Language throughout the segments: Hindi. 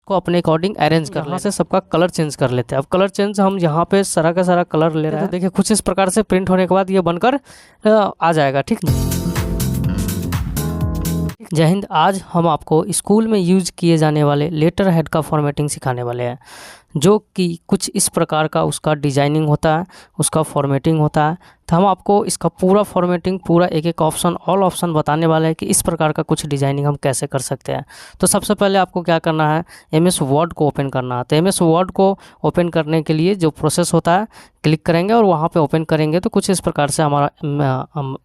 को अपने अकॉर्डिंग अरेंज कर, यहाँ से सबका कलर चेंज कर लेते हैं। अब कलर चेंज हम यहाँ पे सारा का सारा कलर ले रहे हैं। तो देखिए कुछ इस प्रकार से प्रिंट होने के बाद ये बनकर आ जाएगा। ठीक, जय हिंद। आज हम आपको स्कूल में यूज किए जाने वाले लेटर हेड का फॉर्मेटिंग सिखाने वाले हैं, जो कि कुछ इस प्रकार का उसका डिजाइनिंग होता है, उसका फॉर्मेटिंग होता है। तो हम आपको इसका पूरा फॉर्मेटिंग, पूरा एक एक ऑप्शन, ऑल ऑप्शन बताने वाले हैं कि इस प्रकार का कुछ डिजाइनिंग हम कैसे कर सकते हैं। तो सबसे पहले आपको क्या करना है, MS वर्ड को ओपन करना है। तो MS वर्ड को ओपन करने के लिए जो प्रोसेस होता है, क्लिक करेंगे और वहाँ पे ओपन करेंगे तो कुछ इस प्रकार से हमारा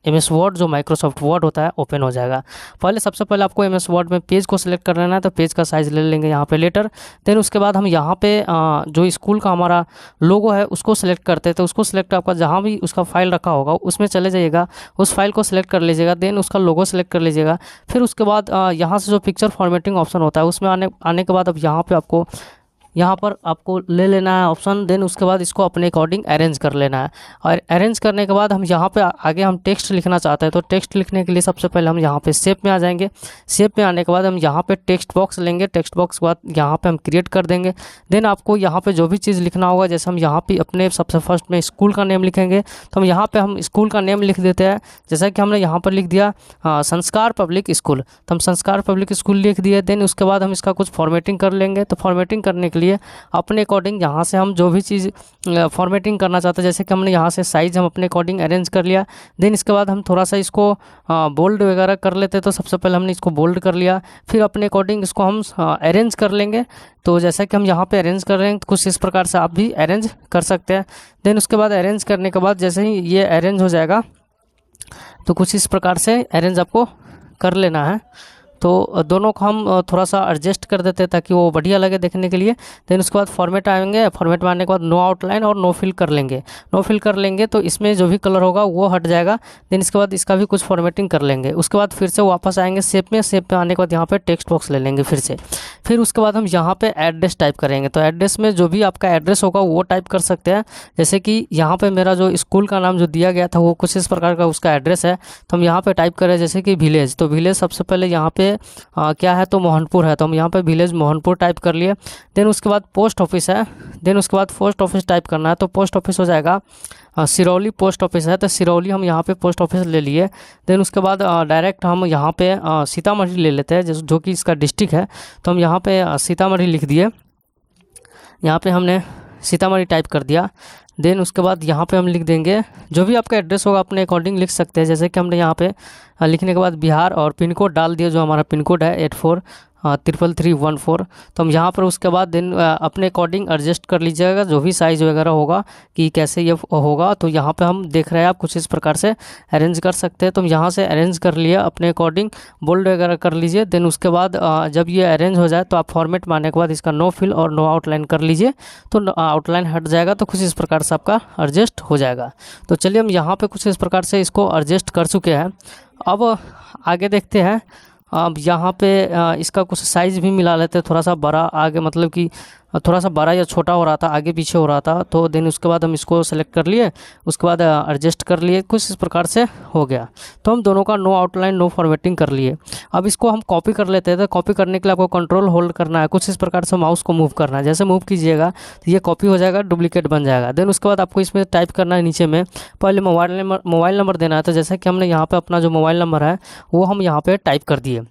MS वर्ड जो माइक्रोसॉफ्ट वर्ड होता है ओपन हो जाएगा। पहले सबसे पहले आपको MS वर्ड में पेज को सिलेक्ट कर लेना है। तो पेज का साइज़ ले लेंगे यहाँ पे लेटर। देन उसके बाद हम यहाँ पे जो स्कूल का हमारा लोगो है उसको सिलेक्ट करते हैं। तो उसको सिलेक्ट आपका जहाँ भी उसका फाइल रखा होगा उसमें चले जाइएगा, उस फाइल को सिलेक्ट कर लीजिएगा। देन उसका लोगो सिलेक्ट कर लीजिएगा। फिर उसके बाद यहाँ से जो पिक्चर फॉर्मेटिंग ऑप्शन होता है उसमें आने के बाद अब यहाँ पर आपको ले लेना है ऑप्शन। देन उसके बाद इसको अपने अकॉर्डिंग अरेंज कर लेना है। और अरेंज करने के बाद हम यहाँ पे आगे हम टेक्स्ट लिखना चाहते हैं। तो टेक्स्ट लिखने के लिए सबसे पहले हम यहाँ पे शेप में आ जाएंगे। शेप में आने के बाद हम यहाँ पे टेक्स्ट बॉक्स लेंगे। टेक्स्ट बॉक्स के बाद यहाँ पे हम क्रिएट कर देंगे। देन आपको यहाँ पे जो भी चीज़ लिखना होगा, जैसे हम यहाँ पे अपने सबसे फर्स्ट में स्कूल का नेम लिखेंगे। तो हम यहाँ पर हम स्कूल का नेम लिख देते हैं। जैसा कि हमने यहाँ पर लिख दिया संस्कार पब्लिक स्कूल, तो हम संस्कार पब्लिक स्कूल लिख दिए। देन उसके बाद हम इसका कुछ फॉर्मेटिंग कर लेंगे। तो फॉर्मेटिंग करने के लिए अपने अकॉर्डिंग यहाँ से हम जो भी चीज़ फॉर्मेटिंग करना चाहते हैं, जैसे कि हमने यहाँ से साइज़ हम अपने अकॉर्डिंग अरेंज कर लिया। देन इसके बाद हम थोड़ा सा इसको बोल्ड वगैरह कर लेते हैं। तो सबसे पहले हमने इसको बोल्ड कर लिया, फिर अपने अकॉर्डिंग इसको हम अरेंज कर लेंगे। तो जैसा कि हम यहाँ पे अरेंज कर रहे हैं, कुछ इस प्रकार से आप भी अरेंज कर सकते हैं। देन उसके बाद अरेंज करने के बाद जैसे ही ये अरेंज हो जाएगा तो कुछ इस प्रकार से अरेंज आपको कर लेना है। तो दोनों को हम थोड़ा सा एडजस्ट कर देते हैं ताकि वो बढ़िया लगे देखने के लिए। देन उसके बाद फॉर्मेट आएंगे। फॉर्मेट में आने के बाद नो आउटलाइन और नो फिल कर लेंगे। नो फिल कर लेंगे तो इसमें जो भी कलर होगा वो हट जाएगा। देन इसके बाद इसका भी कुछ फॉर्मेटिंग कर लेंगे। उसके बाद फिर से वापस आएंगे शेप में। शेप में आने के बाद यहाँ पे टेक्स्ट बॉक्स ले लेंगे फिर से। फिर उसके बाद हम यहाँ पे एड्रेस टाइप करेंगे। तो एड्रेस में जो भी आपका एड्रेस होगा वो टाइप कर सकते हैं। जैसे कि यहाँ पे मेरा जो स्कूल का नाम जो दिया गया था वो कुछ इस प्रकार का उसका एड्रेस है। तो हम यहाँ पे टाइप करें जैसे कि विलेज। तो विलेज सबसे पहले यहाँ पे क्या है तो मोहनपुर है। तो हम यहाँ पे विलेज मोहनपुर टाइप कर लिए। देन उसके बाद पोस्ट ऑफिस है। देन उसके बाद पोस्ट ऑफिस टाइप करना है। तो पोस्ट ऑफिस हो जाएगा सिरौली पोस्ट ऑफिस है। तो सिरौली हम यहाँ पे पोस्ट ऑफिस ले लिए। देन उसके बाद डायरेक्ट हम यहाँ पे सीतामढ़ी ले लेते हैं जो कि इसका डिस्ट्रिक्ट है। तो हम यहाँ पे सीतामढ़ी लिख दिए। यहाँ पे हमने सीतामढ़ी टाइप कर दिया। देन उसके बाद यहाँ पे हम लिख देंगे जो भी आपका एड्रेस होगा अपने अकॉर्डिंग लिख सकते हैं। जैसे कि हमने यहाँ पे लिखने के बाद बिहार और पिन कोड डाल दिया, जो हमारा पिन कोड है 843314। तो हम यहाँ पर उसके बाद देन अपने अकॉर्डिंग एडजस्ट कर लीजिएगा जो भी साइज़ वगैरह होगा कि कैसे ये होगा। तो यहाँ पे हम देख रहे हैं आप कुछ इस प्रकार से अरेंज कर सकते हैं। तो हम यहाँ से अरेंज कर लिया अपने अकॉर्डिंग, बोल्ड वगैरह कर लीजिए। देन उसके बाद जब ये अरेंज हो जाए तो आप फॉर्मेट में आने के बाद इसका नो फिल और नो आउटलाइन कर लीजिए। तो आउटलाइन हट जाएगा। तो कुछ इस प्रकार से आपका एडजस्ट हो जाएगा। तो चलिए हम यहाँ पर कुछ इस प्रकार से इसको एडजस्ट कर चुके हैं। अब आगे देखते हैं। अब यहाँ पे इसका कुछ साइज़ भी मिला लेते हैं, थोड़ा सा बड़ा आगे, मतलब कि थोड़ा सा बड़ा या छोटा हो रहा था, आगे पीछे हो रहा था। तो देन उसके बाद हम इसको सेलेक्ट कर लिए, उसके बाद एडजस्ट कर लिए, कुछ इस प्रकार से हो गया। तो हम दोनों का नो आउटलाइन नो फॉर्मेटिंग कर लिए। अब इसको हम कॉपी कर लेते हैं। तो कॉपी करने के लिए आपको कंट्रोल होल्ड करना है, कुछ इस प्रकार से माउस को मूव करना है। जैसे मूव कीजिएगा तो ये कॉपी हो जाएगा, डुप्लीकेट बन जाएगा। देन उसके बाद आपको इसमें टाइप करना है नीचे में, पहले मोबाइल नंबर देना है। तो जैसे कि हमने यहाँ पर अपना जो मोबाइल नंबर है वो हम यहाँ पर टाइप कर दिए।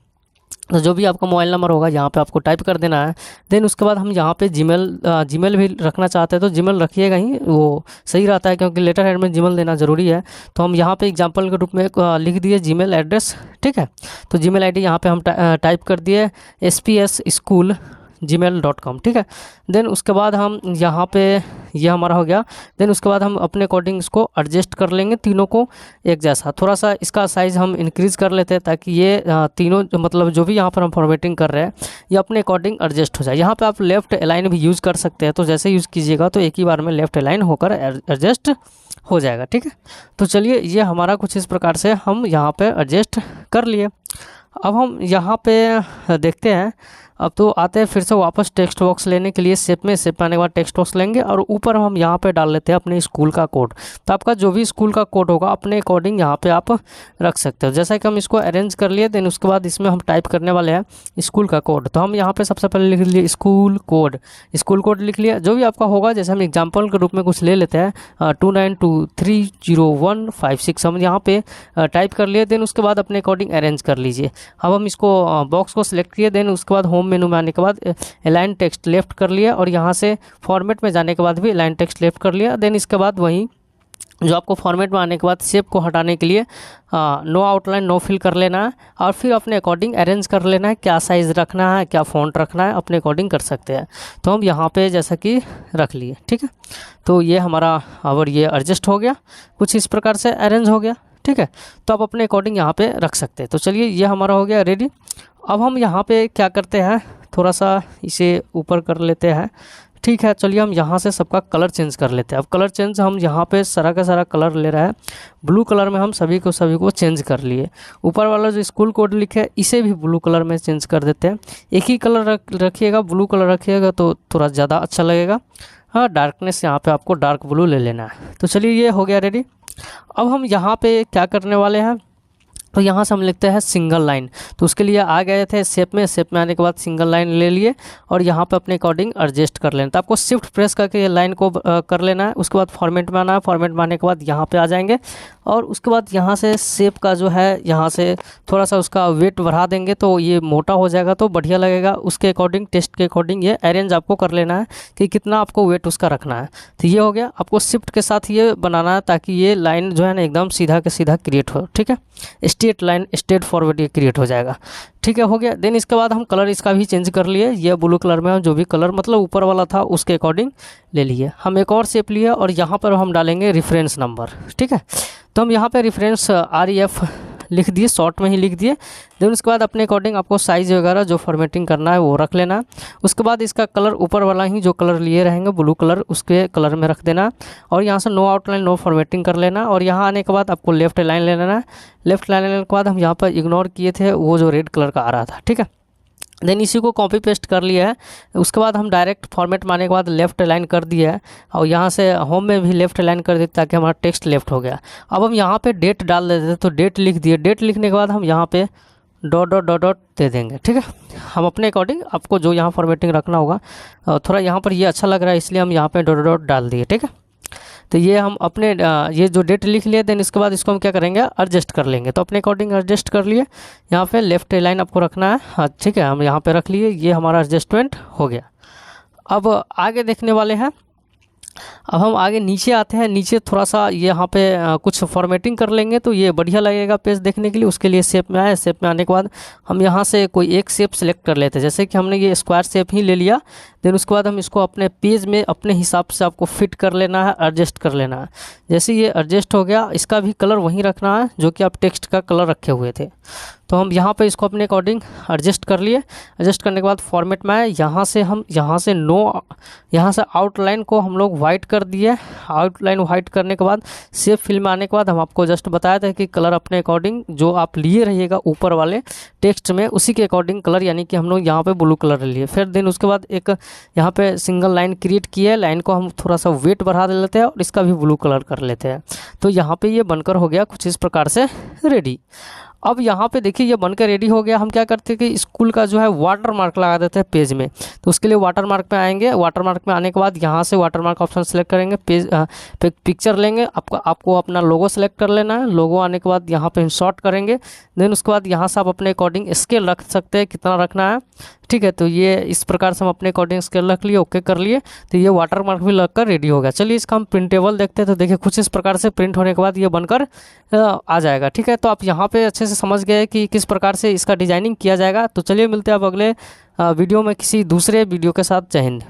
तो जो भी आपका मोबाइल नंबर होगा यहाँ पे आपको टाइप कर देना है। देन उसके बाद हम यहाँ पे जीमेल भी रखना चाहते हैं तो जीमेल रखिएगा ही, वो सही रहता है क्योंकि लेटर हेड में जीमेल देना ज़रूरी है। तो हम यहाँ पे एग्जांपल के रूप में लिख दिए जीमेल एड्रेस। ठीक है, तो जीमेल आईडी यहाँ पे हम टाइप कर दिए spsschool@gmail.com। ठीक है, देन उसके बाद हम यहाँ पे ये हमारा हो गया। देन उसके बाद हम अपने अकॉर्डिंग इसको एडजस्ट कर लेंगे तीनों को एक जैसा। थोड़ा सा इसका साइज़ हम इंक्रीज़ कर लेते हैं ताकि ये तीनों मतलब जो भी यहाँ पर हम फॉर्मेटिंग कर रहे हैं ये अपने अकॉर्डिंग एडजस्ट हो जाए। यहाँ पे आप लेफ़्ट अलाइन भी यूज़ कर सकते हैं। तो जैसे यूज़ कीजिएगा तो एक ही बार में लेफ़्ट अलाइन होकर एडजस्ट हो जाएगा। ठीक है, तो चलिए ये हमारा कुछ इस प्रकार से हम यहाँ पे एडजस्ट कर लिए। अब हम यहाँ पे देखते हैं अब तो आते हैं फिर से वापस टेक्स्ट बॉक्स लेने के लिए शेप में आने के बाद टेक्स्ट बॉक्स लेंगे और ऊपर हम यहाँ पे डाल लेते हैं अपने स्कूल का कोड। तो आपका जो भी स्कूल का कोड होगा अपने अकॉर्डिंग यहाँ पे आप रख सकते हो। जैसा कि हम इसको अरेंज कर लिए, देन उसके बाद इसमें हम टाइप करने वाले हैं स्कूल का कोड। तो हम यहाँ पे सबसे पहले लिख लिए स्कूल कोड लिख लिया, जो भी आपका होगा। जैसे हम एग्जाम्पल के रूप में कुछ ले लेते हैं 29230156 हम यहाँ पे टाइप कर लिए। देन उसके बाद अपने अकॉर्डिंग अरेंज कर लीजिए। अब हम इसको बॉक्स को सिलेक्ट किए, देन उसके बाद होम मेनू में आने के बाद अलाइन टेक्स्ट लेफ्ट कर लिया और यहाँ से फॉर्मेट में जाने के बाद भी अलाइन टेक्स्ट लेफ्ट कर लिया। देन इसके बाद वहीं जो आपको फॉर्मेट में आने के बाद शेप को हटाने के लिए नो आउटलाइन नो फिल कर लेना है और फिर अपने अकॉर्डिंग अरेंज कर लेना है। क्या साइज़ रखना है, क्या फ़ॉन्ट रखना है, अपने अकॉर्डिंग कर सकते हैं। तो हम यहाँ पे जैसा कि रख लिए, ठीक है। तो ये हमारा और ये एडजस्ट हो गया, कुछ इस प्रकार से अरेंज हो गया, ठीक है। तो आप अपने अकॉर्डिंग यहाँ पे रख सकते हैं। तो चलिए ये हमारा हो गया रेडी। अब हम यहाँ पे क्या करते हैं, थोड़ा सा इसे ऊपर कर लेते हैं, ठीक है। चलिए हम यहाँ से सबका कलर चेंज कर लेते हैं। अब कलर चेंज हम यहाँ पे सारा का सारा कलर ले रहा है, ब्लू कलर में हम सभी को चेंज कर लिए। ऊपर वाला जो स्कूल कोड लिखे है इसे भी ब्लू कलर में चेंज कर देते हैं। एक ही कलर रखिएगा, ब्लू कलर रखिएगा तो थोड़ा ज़्यादा अच्छा लगेगा। हाँ, डार्कनेस यहाँ पे आपको डार्क ब्लू ले लेना है। तो चलिए ये हो गया रेडी। अब हम यहाँ पे क्या करने वाले हैं, तो यहाँ से हम लिखते हैं सिंगल लाइन। तो उसके लिए आ गए थे शेप में आने के बाद सिंगल लाइन ले लिए और यहाँ पे अपने अकॉर्डिंग एडजस्ट कर लेना। तो आपको शिफ्ट प्रेस करके ये लाइन को कर लेना है। उसके बाद फॉर्मेट में आना है, फॉर्मेट में आने के बाद यहाँ पे आ जाएंगे और उसके बाद यहाँ से शेप का जो है यहाँ से थोड़ा सा उसका वेट बढ़ा देंगे तो ये मोटा हो जाएगा, तो बढ़िया लगेगा। उसके अकॉर्डिंग टेस्ट के अकॉर्डिंग ये अरेंज आपको कर लेना है कि कितना आपको वेट उसका रखना है। तो ये हो गया। आपको शिफ्ट के साथ ये बनाना है ताकि ये लाइन जो है ना एकदम सीधा के सीधा क्रिएट हो, ठीक है। स्ट्रेट लाइन स्ट्रेट फॉरवर्ड ये क्रिएट हो जाएगा, ठीक है, हो गया। देन इसके बाद हम कलर इसका भी चेंज कर लिए। ये ब्लू कलर में हम जो भी कलर मतलब ऊपर वाला था उसके अकॉर्डिंग ले लिए। हम एक और शेप लिए और यहाँ पर हम डालेंगे रेफरेंस नंबर, ठीक है। तो हम यहाँ पे रेफरेंस REF लिख दिए, शॉर्ट में ही लिख दिए। देन उसके बाद अपने अकॉर्डिंग आपको साइज़ वगैरह जो फॉर्मेटिंग करना है वो रख लेना। उसके बाद इसका कलर ऊपर वाला ही जो कलर लिए रहेंगे ब्लू कलर उसके कलर में रख देना और यहाँ से नो आउटलाइन नो फॉर्मेटिंग कर लेना। और यहाँ आने के बाद आपको लेफ्ट लाइन ले लेना है। लेफ्ट लाइन लेने के बाद हम यहाँ पर इग्नोर किए थे वो जो रेड कलर का आ रहा था, ठीक है। देन इसी को कॉपी पेस्ट कर लिया है। उसके बाद हम डायरेक्ट फॉर्मेट में आने के बाद लेफ्ट लाइन कर दिया है और यहाँ से होम में भी लेफ्ट लाइन कर दी ताकि हमारा टेक्स्ट लेफ्ट हो गया। अब हम यहाँ पे डेट डाल देते हैं, तो डेट लिख दिए। डेट लिखने के बाद हम यहाँ पे डॉट डॉट डॉट डॉट दे देंगे, ठीक है। हम अपने अकॉर्डिंग आपको जो यहाँ फॉर्मेटिंग रखना होगा, थोड़ा यहाँ पर ये अच्छा लग रहा है इसलिए हम यहाँ पे डॉट डॉट डाल दिए, ठीक है। तो ये हम अपने ये जो डेट लिख लिए, देन इसके बाद इसको हम क्या करेंगे एडजस्ट कर लेंगे। तो अपने अकॉर्डिंग एडजस्ट कर लिए। यहाँ पे लेफ्ट लाइन आपको रखना है, हाँ ठीक है, हम यहाँ पे रख लिए। ये हमारा एडजस्टमेंट हो गया। अब आगे देखने वाले हैं। अब हम आगे नीचे आते हैं। नीचे थोड़ा सा यहाँ पे कुछ फॉर्मेटिंग कर लेंगे तो ये बढ़िया लगेगा पेज देखने के लिए। उसके लिए शेप में आए, शेप में आने के बाद हम यहाँ से कोई एक शेप सेलेक्ट कर लेते हैं। जैसे कि हमने ये स्क्वायर शेप ही ले लिया। देन उसके बाद हम इसको अपने पेज में अपने हिसाब से आपको फिट कर लेना है, एडजस्ट कर लेना है। जैसे ये एडजस्ट हो गया, इसका भी कलर वहीं रखना है जो कि आप टेक्स्ट का कलर रखे हुए थे। तो हम यहाँ पे इसको अपने अकॉर्डिंग एडजस्ट कर लिए। एडजस्ट करने के बाद फॉर्मेट में आए, यहाँ से हम यहाँ से आउटलाइन को हम लोग वाइट कर दिए। आउटलाइन वाइट करने के बाद शेप फिल में आने के बाद हम आपको जस्ट बताया था कि कलर अपने अकॉर्डिंग जो आप लिए रहिएगा ऊपर वाले टेक्स्ट में उसी के अकॉर्डिंग कलर, यानी कि हम लोग यहाँ पे ब्लू कलर लिए। फिर देन उसके बाद एक यहाँ पे सिंगल लाइन क्रिएट की है। लाइन को हम थोड़ा सा वेट बढ़ा दे लेते हैं और इसका भी ब्लू कलर कर लेते हैं। तो यहाँ पे ये बनकर हो गया कुछ इस प्रकार से रेडी। अब यहाँ पे देखिए ये बनकर रेडी हो गया। हम क्या करते हैं कि स्कूल का जो है वाटर मार्क लगा देते हैं पेज में। तो उसके लिए वाटर मार्क पे आएंगे। वाटर मार्क में आने के बाद यहाँ से वाटर मार्क ऑप्शन सेलेक्ट करेंगे, पेज पिक्चर लेंगे। आपको अपना लोगो सेलेक्ट कर लेना है। लोगो आने के बाद यहाँ पे इंसर्ट करेंगे। देन उसके बाद यहाँ से आप अपने अकॉर्डिंग स्केल रख सकते हैं, कितना रखना है, ठीक है। तो ये इस प्रकार से हम अपने अकॉर्डिंग स्केल रख लिए, ओके कर लिए। तो ये वाटर मार्क भी लगकर रेडी हो गया। चलिए इसका हम प्रिंटेबल देखते हैं। तो देखिए कुछ इस प्रकार से प्रिंट होने के बाद ये बनकर आ जाएगा, ठीक है। तो आप यहाँ पे अच्छे से समझ गए कि किस प्रकार से इसका डिजाइनिंग किया जाएगा। तो चलिए मिलते हैं अब अगले वीडियो में किसी दूसरे वीडियो के साथ। जय हिंद।